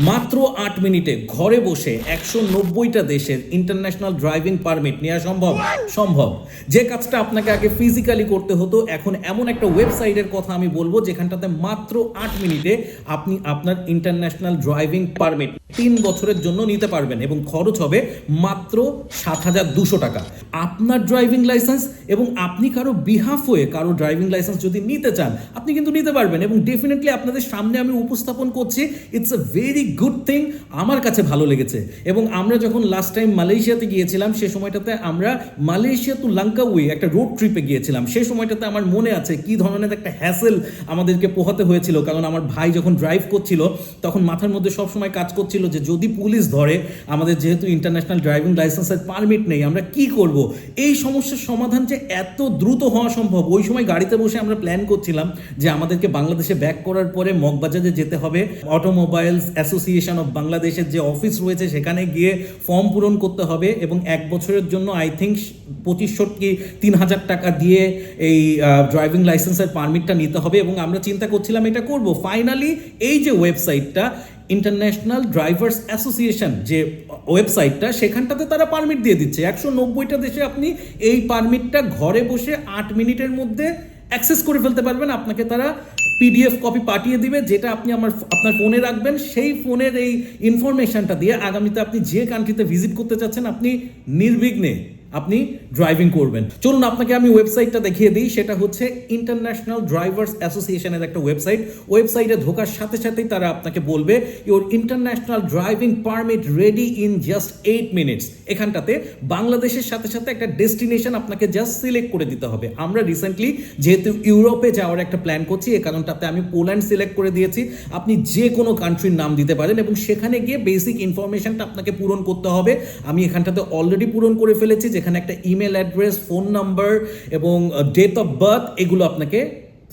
মাত্র 8 মিনিটে ঘরে বসে 190টা দেশের ইন্টারন্যাশনাল ড্রাইভিং পারমিট নেওয়া সম্ভব। সম্ভব। যে কাজটা আপনাকে আগে ফিজিক্যালি করতে হতো, এখন এমন একটা ওয়েবসাইটের কথা আমি বলবো যেখানটাতে মাত্র 8 মিনিটে আপনি আপনার ইন্টারন্যাশনাল ড্রাইভিং পারমিট 3 বছরের জন্য নিতে পারবেন এবং খরচ হবে মাত্র 7,200 টাকা। আপনার ড্রাইভিং লাইসেন্স এবং আপনি কারো বিহাফ হয়ে কারো ড্রাইভিং লাইসেন্স যদি নিতে চান, আপনি কিন্তু নিতে পারবেন এবং ডেফিনেটলি আপনাদের সামনে আমি উপস্থাপন করছি। It's a very good thing, আমার কাছে ভালো লেগেছে। এবং আমরা যখন লাস্ট টাইম মালয়েশিয়াতে গিয়েছিলাম, সে সময়টাতে আমরা মালয়েশিয়া টু লাঙ্কাউই একটা রোড ট্রিপে গিয়েছিলাম। সেই সময়টাতে আমার মনে আছে কি ধরনের একটা হ্যাসেল আমাদেরকে পোহাতে হয়েছিল, কারণ আমার ভাই যখন ড্রাইভ করছিল তখন মাথার মধ্যে সবসময় কাজ করছিল যে যদি পুলিশ ধরে, আমাদের যেহেতু ইন্টারন্যাশনাল ড্রাইভিং লাইসেন্সের পারমিট নেই, আমরা কি করব। এই সমস্যার সমাধান যে এত দ্রুত হওয়া সম্ভব, ওই সময় গাড়িতে বসে আমরা প্ল্যান করছিলাম যে আমাদেরকে বাংলাদেশে ব্যাক করার পরে মগবাজারে যেতে হবে, অটোমোবাইলস অ্যাসোসিয়েশন অফ বাংলাদেশের যে অফিস রয়েছে সেখানে গিয়ে ফর্ম পূরণ করতে হবে এবং 1 বছরের জন্য আই থিঙ্ক 2500 কি 3,000 টাকা দিয়ে এই ড্রাইভিং লাইসেন্সের পারমিটটা নিতে হবে। এবং আমরা চিন্তা করছিলাম এটা করব। ফাইনালি এই যে ওয়েবসাইটটা ইন্টারন্যাশনাল ড্রাইভার্স অ্যাসোসিয়েশন, যে ওয়েবসাইটটা, সেখানটাতে তারা পারমিট দিয়ে দিচ্ছে 190টা দেশে। আপনি এই পারমিটটা ঘরে বসে 8 মিনিটের মধ্যে অ্যাক্সেস করে ফেলতে পারবেন। আপনাকে তারা পিডিএফ কপি পাঠিয়ে দিবে, যেটা আপনি আপনার ফোনে রাখবেন। সেই ফোনের এই ইনফরমেশনটা দিয়ে আগামীতে আপনি যে কান্ট্রিতে ভিজিট করতে চাচ্ছেন, আপনি নির্বিঘ্নে আপনি ড্রাইভিং করবেন। চলুন আপনাকে আমি ওয়েবসাইটটা দেখিয়ে দিই। সেটা হচ্ছে ইন্টারন্যাশনাল ড্রাইভার্স অ্যাসোসিয়েশনের একটা ওয়েবসাইট। ওয়েবসাইটে ঢোকার সাথে সাথেই তারা আপনাকে বলবে your international driving permit ready in just 8 minutes. এখানটাতে বাংলাদেশের সাথে সাথে একটা ডেস্টিনেশন আপনাকে জাস্ট সিলেক্ট করে দিতে হবে। আমরা রিসেন্টলি যেহেতু ইউরোপে যাওয়ার একটা প্ল্যান করছি, এই কারণটাতে আমি পোল্যান্ড সিলেক্ট করে দিয়েছি। আপনি যে কোনো কান্ট্রির নাম দিতে পারেন এবং সেখানে গিয়ে বেসিক ইনফরমেশনটা আপনাকে পূরণ করতে হবে। আমি এখানটাতে অলরেডি পূরণ করে ফেলেছি, যেখানে একটা ইমেল অ্যাড্রেস, ফোন নাম্বার এবং ডেট অফ বার্থ এগুলো আপনাকে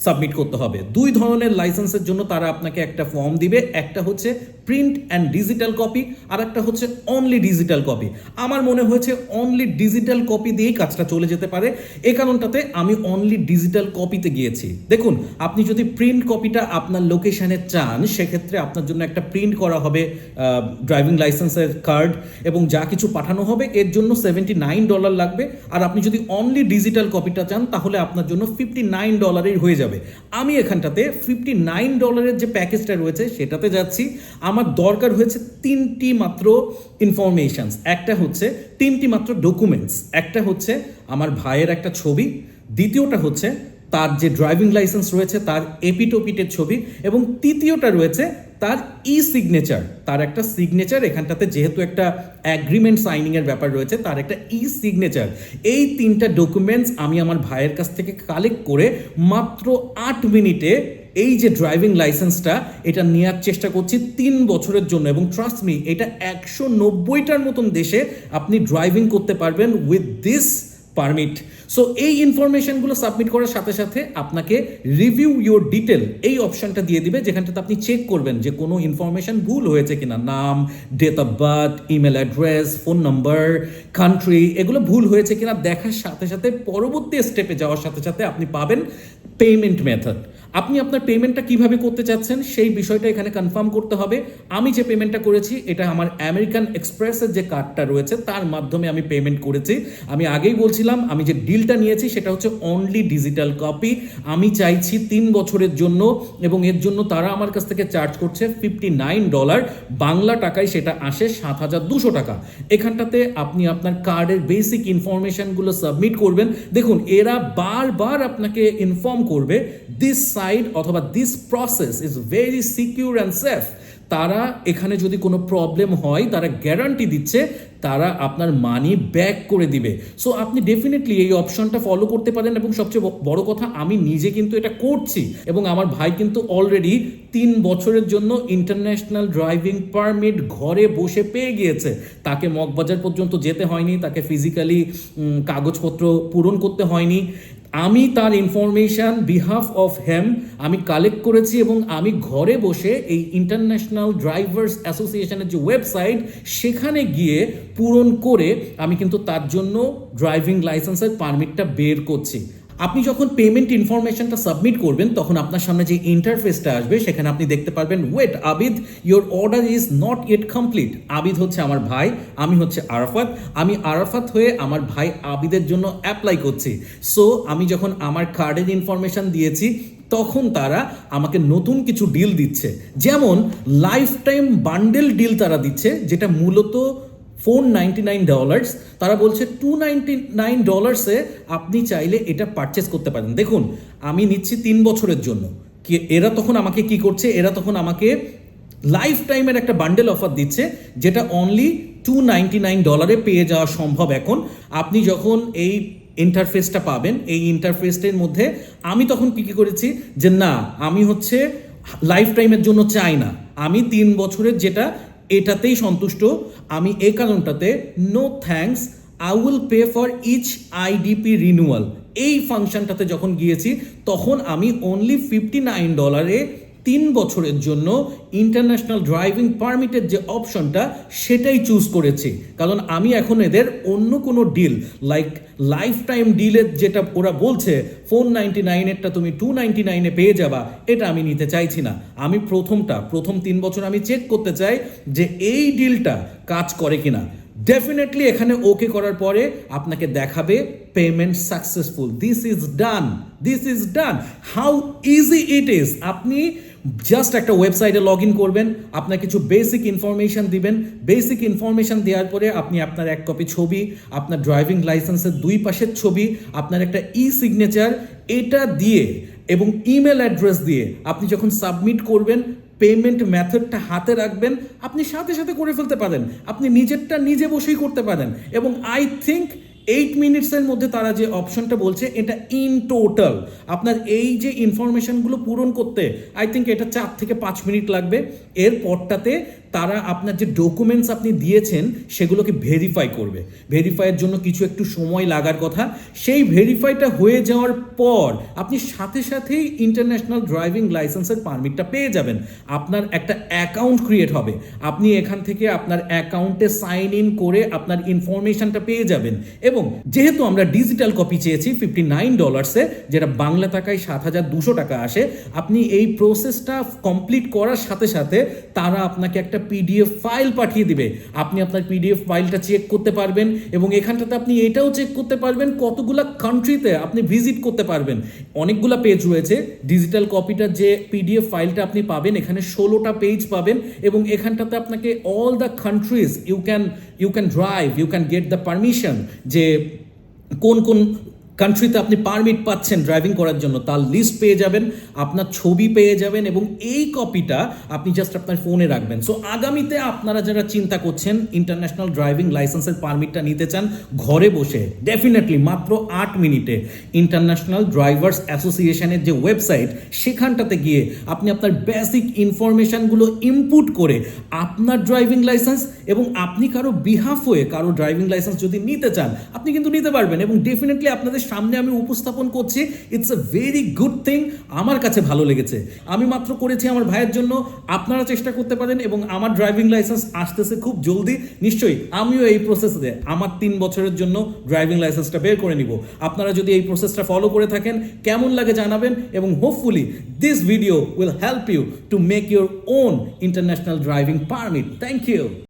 সাবমিট করতে হবে। 2 ধরনের লাইসেন্সের জন্য তারা আপনাকে একটা ফর্ম দিবে। একটা হচ্ছে প্রিন্ট অ্যান্ড ডিজিটাল কপি, আর একটা হচ্ছে অনলি ডিজিটাল কপি। আমার মনে হয়েছে অনলি ডিজিটাল কপি দিয়েই কাজটা চলে যেতে পারে। এই কারণটাতে আমি অনলি ডিজিটাল কপিতে গিয়েছি। দেখুন, আপনি যদি প্রিন্ট কপিটা আপনার লোকেশনে চান, সেক্ষেত্রে আপনার জন্য একটা প্রিন্ট করা হবে ড্রাইভিং লাইসেন্সের কার্ড এবং যা কিছু পাঠানো হবে এর জন্য $79 লাগবে। আর আপনি যদি অনলি ডিজিটাল কপিটা চান তাহলে আপনার জন্য $59 হয়ে যাবে। আমি এখানটাতে $59 যে প্যাকেজটা রয়েছে সেটাতে যাচ্ছি। আমার দরকার হয়েছে 3টি মাত্র ইনফরমেশনস। একটা হচ্ছে 3টি মাত্র ডকুমেন্টস। একটা হচ্ছে আমার ভাইয়ের একটা ছবি, দ্বিতীয়টা হচ্ছে তার যে ড্রাইভিং লাইসেন্স রয়েছে তার এপিটোপিটের ছবি, এবং তৃতীয়টা রয়েছে তার সিগনেচার। তার একটা সিগনেচার এখানটাতে, যেহেতু একটা অ্যাগ্রিমেন্ট সাইনিংয়ের ব্যাপার রয়েছে, তার একটা সিগনেচার। এই 3টা ডকুমেন্টস আমি আমার ভাইয়ের কাছ থেকে কালেক্ট করে মাত্র 8 মিনিটে এই যে ড্রাইভিং লাইসেন্সটা এটা নেওয়ার চেষ্টা করছি 3 বছরের জন্য। এবং ট্রাস্ট মি, এটা 190টার মতন দেশে আপনি ড্রাইভিং করতে পারবেন উইথ দিস পারমিট। সো এই ইনফরমেশনগুলো সাবমিট করার সাথে সাথে আপনাকে রিভিউ ইউর ডিটেল এই অপশনটা দিয়ে দিবে, যেখানটাতে আপনি চেক করবেন যে কোনো ইনফরমেশন ভুল হয়েছে কিনা। নাম, date of birth, email address, phone number, country, এগুলো ভুল হয়েছে কিনা দেখার সাথে সাথে পরবর্তী স্টেপে যাওয়ার সাথে সাথে আপনি পাবেন পেমেন্ট মেথড। আপনি আপনার পেমেন্টটা কিভাবে করতে চাচ্ছেন সেই বিষয়টা এখানে কনফার্ম করতে হবে। আমি যে পেমেন্টটা করেছি এটা আমার আমেরিকান এক্সপ্রেসের যে কার্ডটা রয়েছে তার মাধ্যমে আমি পেমেন্ট করেছি। আমি আগেই বলছিলাম আমি যে ডিলটা নিয়েছি সেটা হচ্ছে অনলি ডিজিটাল কপি। আমি চাইছি 3 বছরের জন্য এবং এর জন্য তারা আমার কাছ থেকে চার্জ করছে $59। বাংলা টাকায় সেটা আসে 7,200 টাকা। এখানটাতে আপনি আপনার কার্ডের বেসিক ইনফরমেশনগুলো সাবমিট করবেন। দেখুন, এরা বারবার আপনাকে ইনফর্ম করবে দিস সাইড অথবা this process is very secure and safe. তারা এখানে যদি কোনো প্রবলেম হয় তারা গ্যারান্টি দিচ্ছে তারা আপনার মানি ব্যাক করে দিবে। সো আপনি ডেফিনেটলি এই অপশনটা ফলো করতে পারেন। এবং সবচেয়ে বড় কথা, আমি নিজে কিন্তু এটা করছি এবং আমার ভাই কিন্তু অলরেডি 3 বছরের জন্য ইন্টারন্যাশনাল ড্রাইভিং পারমিট ঘরে বসে পেয়ে গিয়েছে। তাকে মগবাজার পর্যন্ত যেতে হয়নি, তাকে ফিজিক্যালি কাগজপত্র পূরণ করতে হয়নি। আমি তার ইনফরমেশান বিহাফ অফ হেম আমি কালেক্ট করেছি এবং আমি ঘরে বসে এই ইন্টারন্যাশনাল ড্রাইভার্স অ্যাসোসিয়েশনের যে ওয়েবসাইট সেখানে গিয়ে পূরণ করে আমি কিন্তু তার জন্য ড্রাইভিং লাইসেন্সের পারমিটটা বের করছি। আপনি যখন পেমেন্ট ইনফরমেশনটা সাবমিট করবেন তখন আপনার সামনে যে ইন্টারফেসটা আসবে সেখানে আপনি দেখতে পারবেন wait Abid your order is not yet complete. Abid হচ্ছে আমার ভাই, আমি হচ্ছে আরাফাত। আমি আরাফাত হয়ে আমার ভাই আবিদের জন্য অ্যাপ্লাই করছি। সো আমি যখন আমার কার্ডের ইনফরমেশন দিয়েছি তখন তারা আমাকে নতুন কিছু ডিল দিচ্ছে, যেমন লাইফ টাইম বান্ডেল ডিল তারা দিচ্ছে, যেটা মূলত $499। তারা বলছে $299 আপনি চাইলে এটা পারচেস করতে পারেন। দেখুন, আমি নিচ্ছি 3 বছরের জন্য। এরা তখন আমাকে কি করছে, এরা তখন আমাকে লাইফ টাইমের একটা বান্ডেল অফার দিচ্ছে, যেটা অনলি $299 পেয়ে যাওয়া সম্ভব। এখন আপনি যখন এই ইন্টারফেসটা পাবেন, এই ইন্টারফেসটার মধ্যে আমি তখন কি করেছি যে না, আমি হচ্ছে লাইফ টাইমের জন্য চাই না, আমি 3 বছরের যেটা এটাতেই সন্তুষ্ট। আমি এই কারণটাতে no thanks, I will pay for each IDP renewal এই ফাংশনটাতে যখন গিয়েছি তখন আমি অনলি $59 3 বছরের জন্য ইন্টারন্যাশনাল ড্রাইভিং পারমিটের যে অপশনটা সেটাই চুজ করেছি। কারণ আমি এখন এদের অন্য কোনো ডিল লাইক লাইফ টাইম ডিলের যেটা ওরা বলছে $499 তুমি $299 পেয়ে যাবা, এটা আমি নিতে চাইছি না। আমি প্রথম 3 বছর আমি চেক করতে চাই যে এই ডিলটা কাজ করে কিনা। ডেফিনেটলি এখানে ওকে করার পরে আপনাকে দেখাবে payment successful, this is done. How easy it is. আপনি জাস্ট একটা ওয়েবসাইটে লগ ইন করবেন, আপনার কিছু বেসিক ইনফরমেশন দিবেন, বেসিক ইনফরমেশন দেওয়ার পরে আপনি আপনার 1 কপি ছবি, আপনার ড্রাইভিং লাইসেন্সের 2 পাশের ছবি, আপনার একটা সিগনেচার, এটা দিয়ে এবং ইমেল অ্যাড্রেস দিয়ে আপনি যখন সাবমিট করবেন, পেমেন্ট মেথডটা হাতে রাখবেন, আপনি সাথে সাথে করে ফেলতে পারেন। আপনি নিজেরটা নিজে বসেই করতে পারেন। এবং আই থিঙ্ক 8 মিনিটসের মধ্যে তারা যে অপশনটা বলছে এটা ইন টোটাল আপনার এই যে ইনফরমেশনগুলো পূরণ করতে আই থিঙ্ক এটা 4 থেকে 5 মিনিট লাগবে। এর পরটাতে তারা আপনার যে ডকুমেন্টস আপনি দিয়েছেন সেগুলোকে ভেরিফাই করবে। ভেরিফাইয়ের জন্য কিছু একটু সময় লাগার কথা। সেই ভেরিফাইটা হয়ে যাওয়ার পর আপনি সাথে সাথেই ইন্টারন্যাশনাল ড্রাইভিং লাইসেন্সের পারমিটটা পেয়ে যাবেন। আপনার একটা অ্যাকাউন্ট ক্রিয়েট হবে, আপনি এখান থেকে আপনার অ্যাকাউন্টে সাইন ইন করে আপনার ইনফরমেশনটা পেয়ে যাবেন। এবং যেহেতু আমরা ডিজিটাল কপি চেয়েছি $59, যেটা বাংলা টাকায় 7,200 টাকা আসে, আপনি এই প্রসেসটা কমপ্লিট করার সাথে সাথে তারা আপনাকে একটা পিডিএফ ফাইল পাঠিয়ে দিবে। আপনি আপনার পিডিএফ ফাইলটা চেক করতে পারবেন এবং এখানটাতে আপনি এটাও চেক করতে পারবেন কতগুলা কান্ট্রিতে আপনি ভিজিট করতে পারবেন। অনেকগুলা পেজ রয়েছে। ডিজিটাল কপিটার যে পিডিএফ ফাইলটা আপনি পাবেন, এখানে 16টা পেজ পাবেন এবং এখানটাতে আপনাকে all the countries you can drive, you can get the permission, যে কোন কোন কান্ট্রিতে আপনি পারমিট পাচ্ছেন ড্রাইভিং করার জন্য তার লিস্ট পেয়ে যাবেন, আপনার ছবি পেয়ে যাবেন এবং এই কপিটা আপনি জাস্ট আপনার ফোনে রাখবেন। সো আগামীতে আপনারা যারা চিন্তা করছেন ইন্টারন্যাশনাল ড্রাইভিং লাইসেন্সের পারমিটটা নিতে চান ঘরে বসে, ডেফিনেটলি মাত্র 8 মিনিটে ইন্টারন্যাশনাল ড্রাইভার্স অ্যাসোসিয়েশনের যে ওয়েবসাইট সেখানটাতে গিয়ে আপনি আপনার বেসিক ইনফরমেশনগুলো ইনপুট করে আপনার ড্রাইভিং লাইসেন্স এবং আপনি কারো বিহাফ হয়ে কারো ড্রাইভিং লাইসেন্স যদি নিতে চান আপনি কিন্তু নিতে পারবেন। এবং ডেফিনেটলি আপনাদের সামনে আমি উপস্থাপন করছি, it's a very good thing. আমার কাছে ভালো লেগেছে। আমি মাত্র করেছি আমার ভাইয়ের জন্য, আপনারা চেষ্টা করতে পারেন। এবং আমার ড্রাইভিং লাইসেন্স আসতেছে খুব জলদি, নিশ্চয়ই আমিও এই প্রসেসে আমার 3 বছরের জন্য ড্রাইভিং লাইসেন্সটা বের করে নিব। আপনারা যদি এই প্রসেসটা ফলো করে থাকেন কেমন লাগে জানাবেন এবং hopefully this video will help you to make your own international driving permit. Thank you.